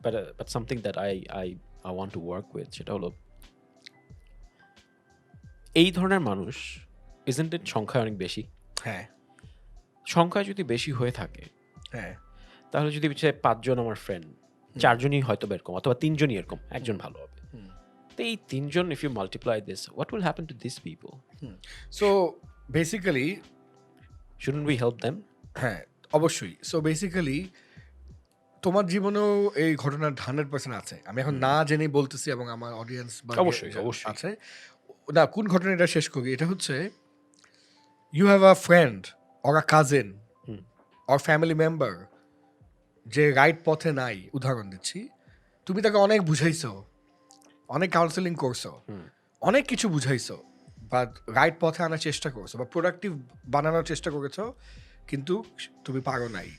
but something that I want to work with সেটা হলো এই ধরনের মানুষ isn't it সংখ্যায় অনেক বেশি? হ্যাঁ সংখ্যা যদি বেশি হয়ে থাকে হ্যাঁ তাহলে যদি বিচারে ৫ জন আমার ফ্রেন্ড ৪ জনই হয়তো এরকম অথবা ৩ জনই এরকম একজন ভালো হবে। তো এই ৩ জন if you multiply this what will happen to these people? So basically Shouldn't we help them? হ্যাঁ অবশ্যই সো বেসিক্যালি তোমার জীবনেও এই ঘটনার 100% আছে। আমি এখন না জেনে বলতেছি এবং আমার অডিয়েন্স অবশ্যই, অবশ্যই। আছে না কোন ঘটনা এটা শেষ করি। এটা হচ্ছে you have a friend or a cousin or family member যে রাইট পথে নাই, উদাহরণ দিচ্ছি। তুমি তাকে অনেক বুঝাইছো, অনেক কাউন্সেলিং করছো, অনেক কিছু বুঝাইছো, বা রাইট পথে আনার চেষ্টা করছো বা প্রোডাক্টিভ বানানোর চেষ্টা করেছো, কিন্তু তুমি পারো নাই।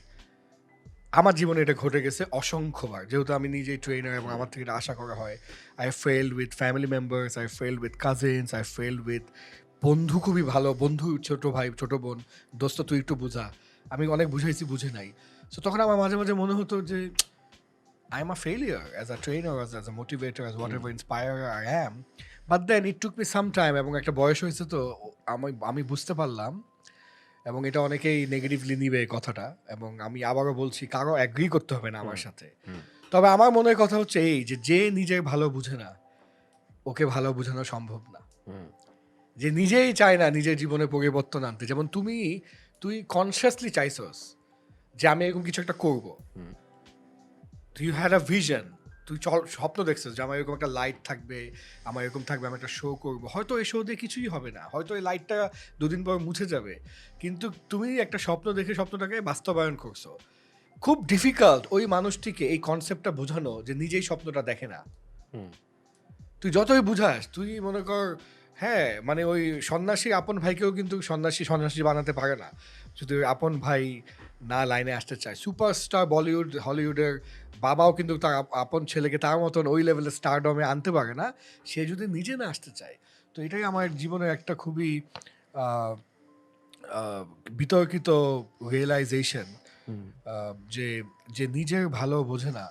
আমার জীবনে এটা ঘটে গেছে অসংখ্যবার, যেহেতু আমি নিজেই ট্রেনার এবং আমার থেকে এটা আশা করা হয়। I failed with family members, I failed with cousins, I failed with বন্ধু, খুবই ভালো বন্ধু, ছোট ভাই ছোট বোন, দোস্ত তুই একটু বোঝা। আমি অনেক বুঝাইছি, বুঝে নাই। সো তখন আমার মাঝে মাঝে মনে হতো যে I am a failure as a trainer, as a motivator, as whatever inspire I am. But then it took me some time, এবং একটা বয়স হয়েছে, তো আমি বুঝতে পারলাম, এবং এটা অনেকেই নেগেটিভলি নিবে কথাটা, এবং আমি আবারও বলছি কারো অ্যাগ্রি করতে হবে না আমার সাথে। তবে আমার মনের কথা হচ্ছে এই যে নিজের ভালো বুঝে না ওকে ভালো বোঝানো সম্ভব না। যে নিজেই চায় না নিজের জীবনে পরিবর্তন আনতে, যেমন তুই কনসিয়াসলি চাইছস যে আমি এরকম কিছু একটা করবো, ইউ হ্যাড আ ভিশন, তুই স্বপ্ন দেখছিস যে আমার এরকম একটা লাইট থাকবে, আমার এরকম থাকবে, আমি একটা শো করবো। হয়তো এই শো দিয়ে কিছুই হবে না, হয়তো এই লাইটটা দুদিন পর মুছে যাবে, কিন্তু তুমি একটা স্বপ্ন দেখে স্বপ্নটাকে বাস্তবায়ন করছো। খুব ডিফিকাল্ট ওই মানুষটিকে এই কনসেপ্টটা বোঝানো যে নিজেই স্বপ্নটা দেখে না। তুই যতই বুঝাস, তুই মনে কর, হ্যাঁ মানে ওই সন্ন্যাসী আপন ভাইকেও কিন্তু সন্ন্যাসী বানাতে পারে না, যদি ওই আপন ভাই না লাইনে আসতে চায়। সুপারস্টার বলিউড হলিউডের বাবাও কিন্তু তার আপন ছেলেকে তার মতন ওই লেভেলের স্টারডমে আনতে পারে না, সে যদি নিজে না আসতে চায়। তো এটাই আমার জীবনের একটা খুবই বিতর্কিত রিয়েলাইজেশন, যে যে নিজের ভালো বোঝে না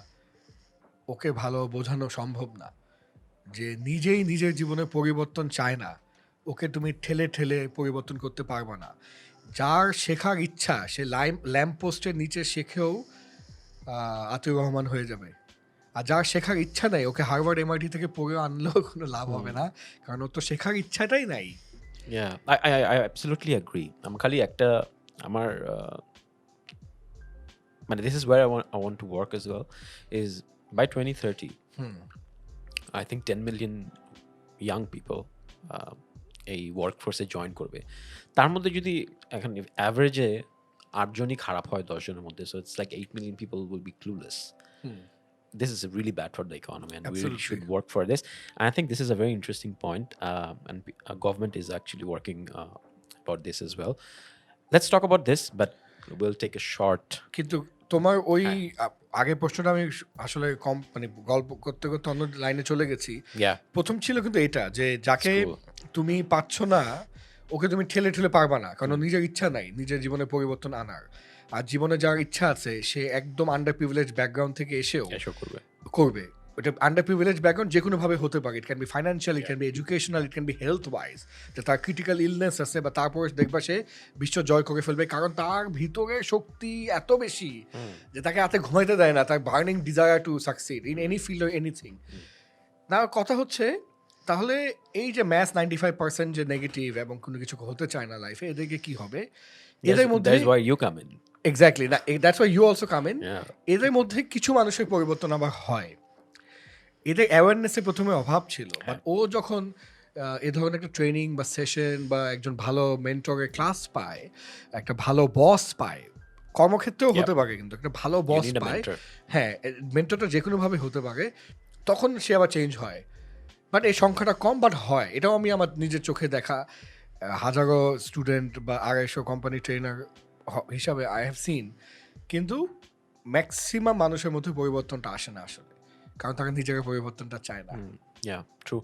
ওকে ভালো বোঝানো সম্ভব না। যে নিজেই নিজের জীবনে পরিবর্তন চায় না ওকে তুমি ঠেলে ঠেলে পরিবর্তন করতে পারবে না। যার শেখার ইচ্ছা সে ল্যাম্প পোস্টের নিচে শেখেও আতিউর রহমান হয়ে যাবে, আর যার শেখার ইচ্ছা নাই ওকে হার্ভার্ড এমআইটি থেকে পড়ে আনলেও কোনো লাভ হবে না, কারণ ওর তো শেখার ইচ্ছাটাই নাই। Yeah, I absolutely agree. I'm খালি একটা আমার মানে this is where I want to work as well is by 2030 I think 10 million young people এই ওয়ার্কফোর্সে জয়েন করবে। তার মধ্যে যদি এখন অ্যাভারেজে ৮ জনই খারাপ হয় ১০ জনের মধ্যে, so it's like 8 million people will be clueless. This is really bad for the economy, and we really should work for this. And I think this is a very interesting point, and government is actually working about this as well. Let's talk about this, but we'll take a short. কিন্তু তোমার ওই আগের প্রশ্নটা আমি আসলে কম মানে গল্প করতে করতে অন্য লাইনে চলে গেছি। প্রথম ছিল কিন্তু এটা যে যাকে তুমি পাচ্ছ না ওকে তুমি ঠেলে ঠেলে পারবা না, কারণ নিজের ইচ্ছা নাই নিজের জীবনে পরিবর্তন আনার। আর জীবনে যার ইচ্ছা আছে সে একদম আন্ডার প্রিভিলেজ ব্যাকগ্রাউন্ড থেকে এসেও করবে। ওটা আন্ডার প্রিভিলেজ ব্যাকগ্রাউন্ড যে কোনোভাবে হতে পারে, it can be financial, it can be educational, it can be health wise, যে তার ক্রিটিক্যাল ইলনেস আছে, বা তারপরে দেখবা সে বিশ্ব জয় করে ফেলবে, কারণ তার ভিতরে শক্তি এত বেশি যে তাকে হাতে ঘুমাইতে দেয় না, তার burning desire to succeed in any field or anything. না কথা হচ্ছে তাহলে এই যে ম্যাথ 95% যে নেগেটিভ এবং কোনো কিছু হতে চায় না লাইফে, এদেরকে কি হবে? এদের মধ্যে এক্স্যাক্টলি না, that's why you also come in. এদের মধ্যে কিছু মানুষের পরিবর্তন আবার হয়, এদের অ্যাওয়ারনেসের প্রথমে অভাব ছিল, বাট ও যখন এ ধরনের একটা ট্রেনিং বা সেশন বা একজন ভালো মেন্টরের ক্লাস পায়, একটা ভালো বস পায়, কর্মক্ষেত্রেও হতে পারে, কিন্তু একটা ভালো বস পায়, হ্যাঁ মেন্টরটা যে কোনোভাবে হতে পারে, তখন সে আবার চেঞ্জ হয়। বাট এই সংখ্যাটা কম, বাট হয়। এটাও আমি আমার নিজের চোখে দেখা হাজারো স্টুডেন্ট বা 250 কোম্পানি ট্রেনার হিসাবে আই হ্যাভ সিন, কিন্তু ম্যাক্সিমাম মানুষের মধ্যে পরিবর্তনটা আসে না আসলে, কারণ তারা নিজের পরিবর্তনটা চায় না। Yeah, true.